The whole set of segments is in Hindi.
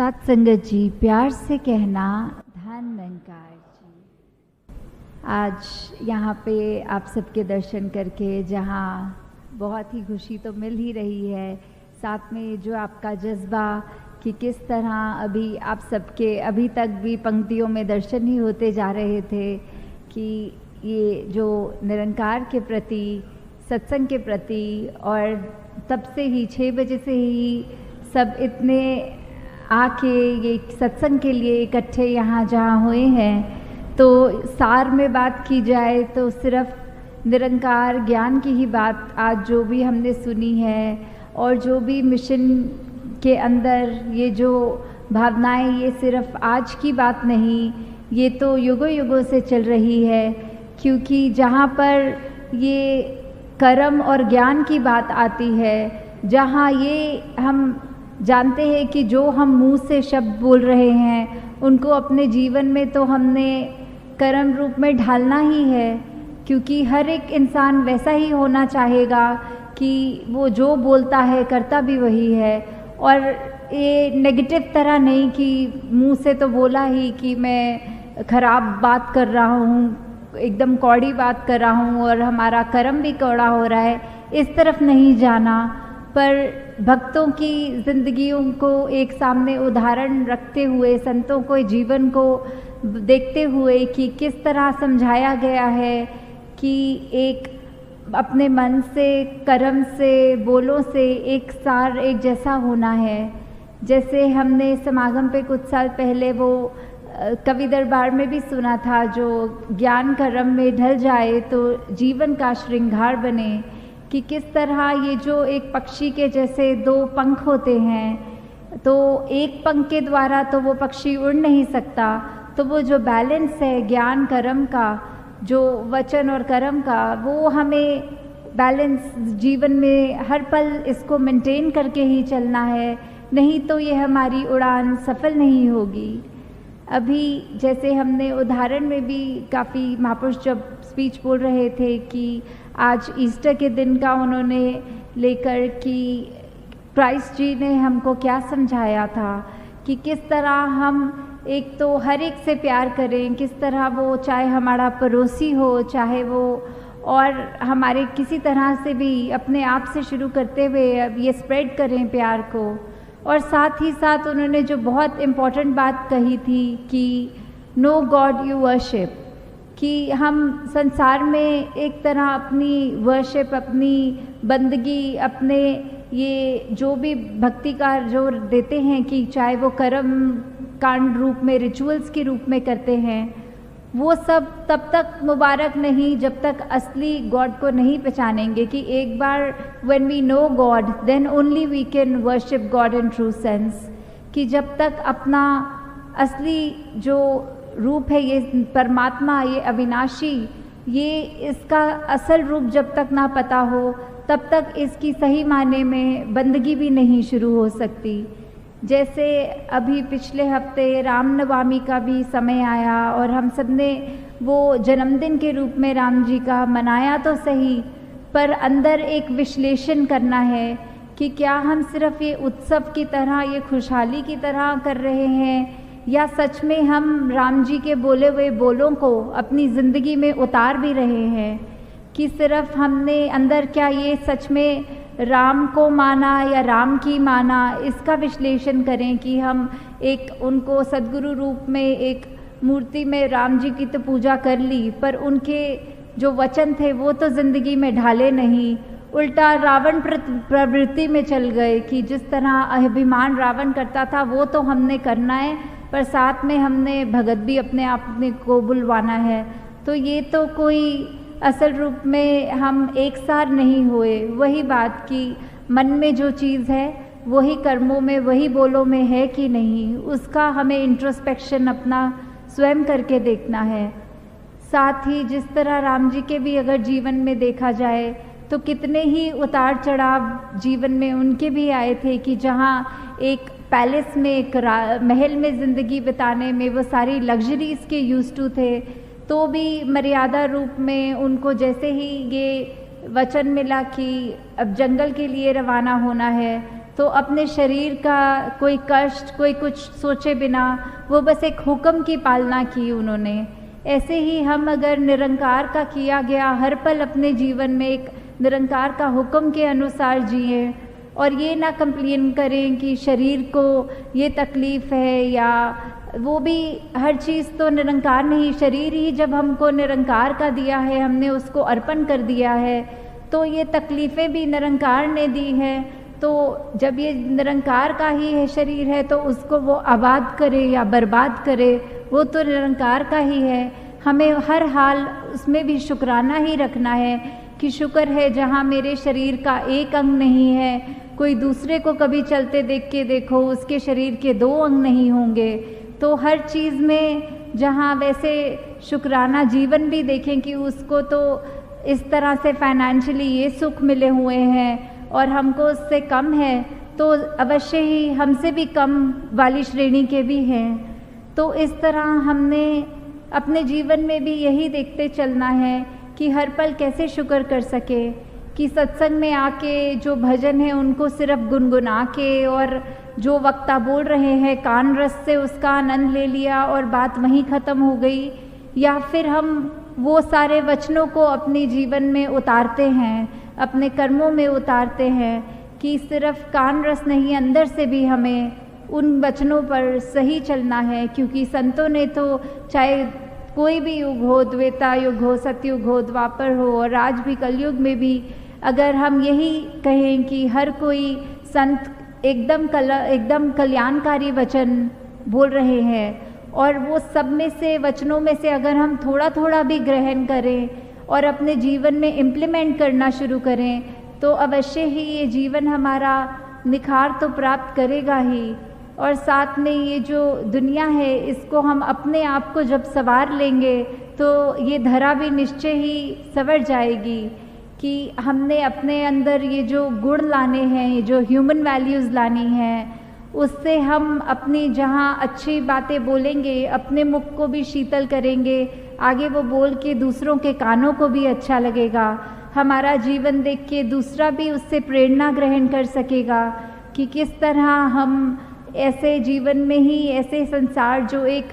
साथ संगत जी, प्यार से कहना धन निरंकार जी। आज यहाँ पे आप सबके दर्शन करके जहाँ बहुत ही खुशी तो मिल ही रही है, साथ में जो आपका जज्बा कि किस तरह अभी आप सबके अभी तक भी पंक्तियों में दर्शन ही होते जा रहे थे कि ये जो निरंकार के प्रति, सत्संग के प्रति, और तब से ही 6 बजे से ही सब इतने आके ये सत्संग के लिए इकट्ठे यहाँ जहाँ हुए हैं, तो सार में बात की जाए तो सिर्फ निरंकार ज्ञान की ही बात आज जो भी हमने सुनी है, और जो भी मिशन के अंदर ये जो भावनाएं, ये सिर्फ आज की बात नहीं, ये तो युगों युगों से चल रही है। क्योंकि जहाँ पर ये कर्म और ज्ञान की बात आती है, जहाँ ये हम जानते हैं कि जो हम मुंह से शब्द बोल रहे हैं उनको अपने जीवन में तो हमने कर्म रूप में ढालना ही है, क्योंकि हर एक इंसान वैसा ही होना चाहेगा कि वो जो बोलता है करता भी वही है। और ये नेगेटिव तरह नहीं कि मुंह से तो बोला ही कि मैं खराब बात कर रहा हूँ, एकदम कौड़ी बात कर रहा हूँ और हमारा कर्म भी कौड़ा हो रहा है, इस तरफ नहीं जाना। पर भक्तों की ज़िंदगियों को एक सामने उदाहरण रखते हुए, संतों को जीवन को देखते हुए कि किस तरह समझाया गया है कि एक अपने मन से, कर्म से, बोलों से एक सार एक जैसा होना है। जैसे हमने समागम पे कुछ साल पहले वो कवि दरबार में भी सुना था, जो ज्ञान कर्म में ढल जाए तो जीवन का श्रृंगार बने, कि किस तरह ये जो एक पक्षी के जैसे 2 पंख होते हैं, तो एक पंख के द्वारा तो वो पक्षी उड़ नहीं सकता, तो वो जो बैलेंस है ज्ञान कर्म का, जो वचन और कर्म का, वो हमें बैलेंस जीवन में हर पल इसको मेंटेन करके ही चलना है, नहीं तो ये हमारी उड़ान सफल नहीं होगी। अभी जैसे हमने उदाहरण में भी काफ़ी महापुरुष जब स्पीच बोल रहे थे कि आज ईस्टर के दिन का उन्होंने लेकर कि क्राइस्ट जी ने हमको क्या समझाया था कि किस तरह हम एक तो हर एक से प्यार करें, किस तरह वो चाहे हमारा पड़ोसी हो, चाहे वो और हमारे किसी तरह से भी अपने आप से शुरू करते हुए अब ये स्प्रेड करें प्यार को। और साथ ही साथ उन्होंने जो बहुत इम्पॉर्टेंट बात कही थी कि नो गॉड यू वर्शिप, कि हम संसार में एक तरह अपनी वर्शिप, अपनी बंदगी, अपने ये जो भी भक्ति का जो देते हैं कि चाहे वो कर्म कांड रूप में, रिचुअल्स के रूप में करते हैं, वो सब तब तक मुबारक नहीं जब तक असली गॉड को नहीं पहचानेंगे। कि एक बार when we know God then only we can worship God in true sense, कि जब तक अपना असली जो रूप है, ये परमात्मा, ये अविनाशी, ये इसका असल रूप जब तक ना पता हो, तब तक इसकी सही मायने में बंदगी भी नहीं शुरू हो सकती। जैसे अभी पिछले हफ्ते रामनवमी का भी समय आया और हम सब ने वो जन्मदिन के रूप में राम जी का मनाया तो सही, पर अंदर एक विश्लेषण करना है कि क्या हम सिर्फ ये उत्सव की तरह, ये खुशहाली की तरह कर रहे हैं, या सच में हम राम जी के बोले हुए बोलों को अपनी ज़िंदगी में उतार भी रहे हैं, कि सिर्फ हमने अंदर क्या ये सच में राम को माना या राम की माना, इसका विश्लेषण करें कि हम एक उनको सद्गुरु रूप में एक मूर्ति में राम जी की तो पूजा कर ली, पर उनके जो वचन थे वो तो ज़िंदगी में ढाले नहीं, उल्टा रावण प्रवृत्ति में चल गए कि जिस तरह अभिमान रावण करता था वो तो हमने करना है, पर साथ में हमने भगत भी अपने आप में को बुलवाना है। तो ये तो कोई असल रूप में हम एक सार नहीं हुए। वही बात कि मन में जो चीज़ है वही कर्मों में, वही बोलों में है कि नहीं, उसका हमें इंट्रोस्पेक्शन अपना स्वयं करके देखना है। साथ ही जिस तरह राम जी के भी अगर जीवन में देखा जाए तो कितने ही उतार चढ़ाव जीवन में उनके भी आए थे, कि जहाँ एक पैलेस में, एक महल में ज़िंदगी बिताने में वो सारी लग्जरीज़ के यूज़ टू थे, तो भी मर्यादा रूप में उनको जैसे ही ये वचन मिला कि अब जंगल के लिए रवाना होना है, तो अपने शरीर का कोई कष्ट, कोई कुछ सोचे बिना वो बस एक हुक्म की पालना की उन्होंने। ऐसे ही हम अगर निरंकार का किया गया हर पल अपने जीवन में एक निरंकार का हुक्म के अनुसार जिए और ये ना कंप्लेन करें कि शरीर को ये तकलीफ़ है, या वो भी हर चीज़ तो निरंकार नहीं, शरीर ही जब हमको निरंकार का दिया है, हमने उसको अर्पण कर दिया है, तो ये तकलीफ़ें भी निरंकार ने दी हैं। तो जब ये निरंकार का ही है शरीर है, तो उसको वो आबाद करे या बर्बाद करे, वो तो निरंकार का ही है। हमें हर हाल उसमें भी शुक्राना ही रखना है कि शुक्र है जहाँ मेरे शरीर का एक अंग नहीं है, कोई दूसरे को कभी चलते देख के देखो उसके शरीर के 2 अंग नहीं होंगे। तो हर चीज़ में जहाँ वैसे शुक्राना जीवन भी देखें कि उसको तो इस तरह से फाइनेंशियली ये सुख मिले हुए हैं और हमको उससे कम है, तो अवश्य ही हमसे भी कम वाली श्रेणी के भी हैं। तो इस तरह हमने अपने जीवन में भी यही देखते चलना है कि हर पल कैसे शुक्र कर सके, कि सत्संग में आके जो भजन है उनको सिर्फ गुनगुना के और जो वक्ता बोल रहे हैं कान रस से उसका आनंद ले लिया और बात वहीं ख़त्म हो गई, या फिर हम वो सारे वचनों को अपने जीवन में उतारते हैं, अपने कर्मों में उतारते हैं, कि सिर्फ कान रस नहीं, अंदर से भी हमें उन वचनों पर सही चलना है। क्योंकि संतों ने तो चाहे कोई भी युग हो, त्रेता युग हो, सतयुग हो, द्वापर हो और आज भी कलयुग में भी, अगर हम यही कहें कि हर कोई संत एकदम कल्याणकारी वचन बोल रहे हैं, और वो सब में से वचनों में से अगर हम थोड़ा थोड़ा भी ग्रहण करें और अपने जीवन में इम्प्लीमेंट करना शुरू करें, तो अवश्य ही ये जीवन हमारा निखार तो प्राप्त करेगा ही, और साथ में ये जो दुनिया है इसको हम अपने आप को जब संवार लेंगे तो ये धरा भी निश्चय ही संवर जाएगी। कि हमने अपने अंदर ये जो गुण लाने हैं, ये जो ह्यूमन वैल्यूज़ लानी हैं, उससे हम अपनी जहाँ अच्छी बातें बोलेंगे अपने मुख को भी शीतल करेंगे, आगे वो बोल के दूसरों के कानों को भी अच्छा लगेगा, हमारा जीवन देख के दूसरा भी उससे प्रेरणा ग्रहण कर सकेगा कि किस तरह हम ऐसे जीवन में ही ऐसे संसार जो एक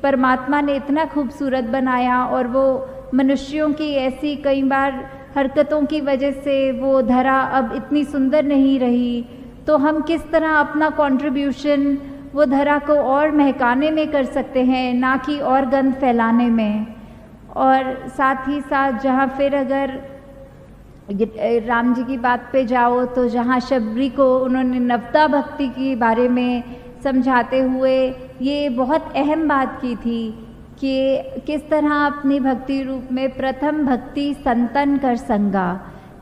परमात्मा ने इतना खूबसूरत बनाया और वो मनुष्यों की ऐसी कई बार हरकतों की वजह से वो धरा अब इतनी सुंदर नहीं रही, तो हम किस तरह अपना कंट्रीब्यूशन वो धरा को और महकाने में कर सकते हैं, ना कि और गंध फैलाने में। और साथ ही साथ जहाँ फिर अगर राम जी की बात पे जाओ तो जहाँ शबरी को उन्होंने नवता भक्ति के बारे में समझाते हुए ये बहुत अहम बात की थी कि किस तरह अपनी भक्ति रूप में प्रथम भक्ति संतन कर संगा,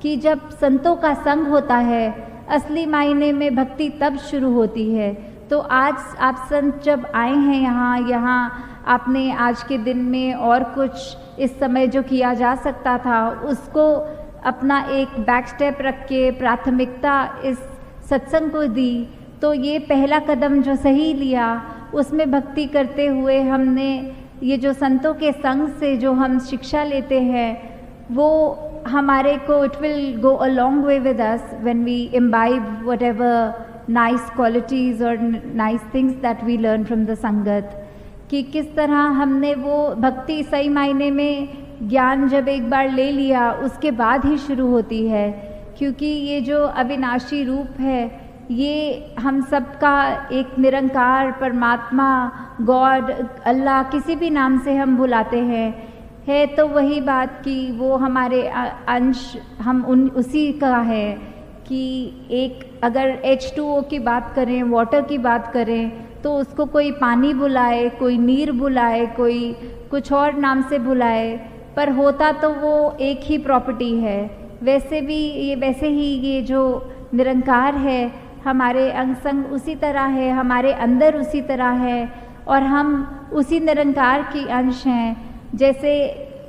कि जब संतों का संग होता है असली मायने में भक्ति तब शुरू होती है। तो आज आप संत जब आए हैं यहाँ आपने आज के दिन में और कुछ इस समय जो किया जा सकता था उसको अपना एक बैक स्टेप रख के प्राथमिकता इस सत्संग को दी, तो ये पहला कदम जो सही लिया उसमें भक्ति करते हुए हमने ये जो संतों के संग से जो हम शिक्षा लेते हैं वो हमारे को it will go a long way with us when we imbibe whatever nice qualities और nice things that we learn from the sangat, कि किस तरह हमने वो भक्ति सही मायने में ज्ञान जब एक बार ले लिया उसके बाद ही शुरू होती है। क्योंकि ये जो अविनाशी रूप है ये हम सबका एक निरंकार परमात्मा गॉड अल्लाह किसी भी नाम से हम बुलाते हैं, है तो वही बात कि वो हमारे अंश हम उसी का है। कि एक अगर H2O की बात करें, वाटर की बात करें, तो उसको कोई पानी बुलाए, कोई नीर बुलाए, कोई कुछ और नाम से बुलाए, पर होता तो वो एक ही प्रॉपर्टी है। वैसे ही ये जो निरंकार है हमारे अंग संग उसी तरह है, हमारे अंदर उसी तरह है और हम उसी निरंकार की अंश हैं। जैसे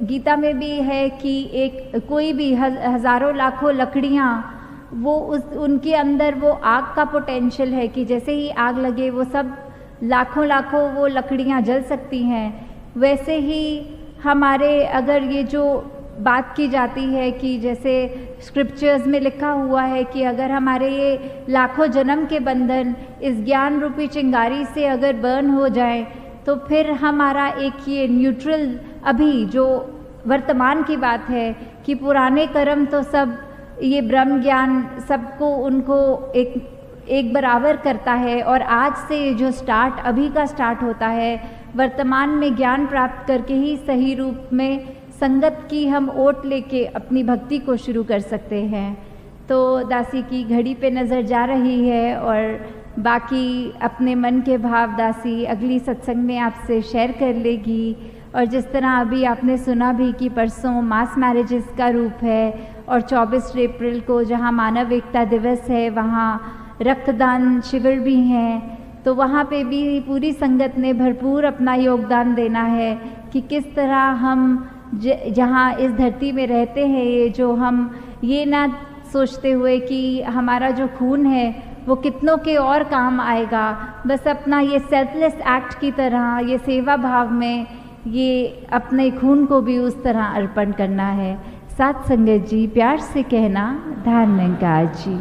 गीता में भी है कि एक कोई भी हज़ारों लाखों लकड़ियाँ वो उनके अंदर वो आग का पोटेंशियल है कि जैसे ही आग लगे वो सब लाखों वो लकड़ियाँ जल सकती हैं। वैसे ही हमारे अगर ये जो बात की जाती है कि जैसे स्क्रिप्चर्स में लिखा हुआ है कि अगर हमारे ये लाखों जन्म के बंधन इस ज्ञान रूपी चिंगारी से अगर बर्न हो जाए तो फिर हमारा एक ये न्यूट्रल, अभी जो वर्तमान की बात है कि पुराने कर्म तो सब ये ब्रह्म ज्ञान सबको उनको एक बराबर करता है, और आज से जो स्टार्ट अभी का स्टार्ट होता है, वर्तमान में ज्ञान प्राप्त करके ही सही रूप में संगत की हम ओट लेके अपनी भक्ति को शुरू कर सकते हैं। तो दासी की घड़ी पे नज़र जा रही है और बाकी अपने मन के भाव दासी अगली सत्संग में आपसे शेयर कर लेगी। और जिस तरह अभी आपने सुना भी कि परसों मास मैरिजेस का रूप है और 24 अप्रैल को जहां मानव एकता दिवस है वहां रक्तदान शिविर भी हैं, तो वहाँ पे भी पूरी संगत ने भरपूर अपना योगदान देना है कि किस तरह हम जहाँ इस धरती में रहते हैं, ये जो हम ये ना सोचते हुए कि हमारा जो खून है वो कितनों के और काम आएगा, बस अपना ये सेल्फलेस एक्ट की तरह ये सेवा भाव में ये अपने खून को भी उस तरह अर्पण करना है। साथ संगत जी प्यार से कहना, धन निरंकार जी।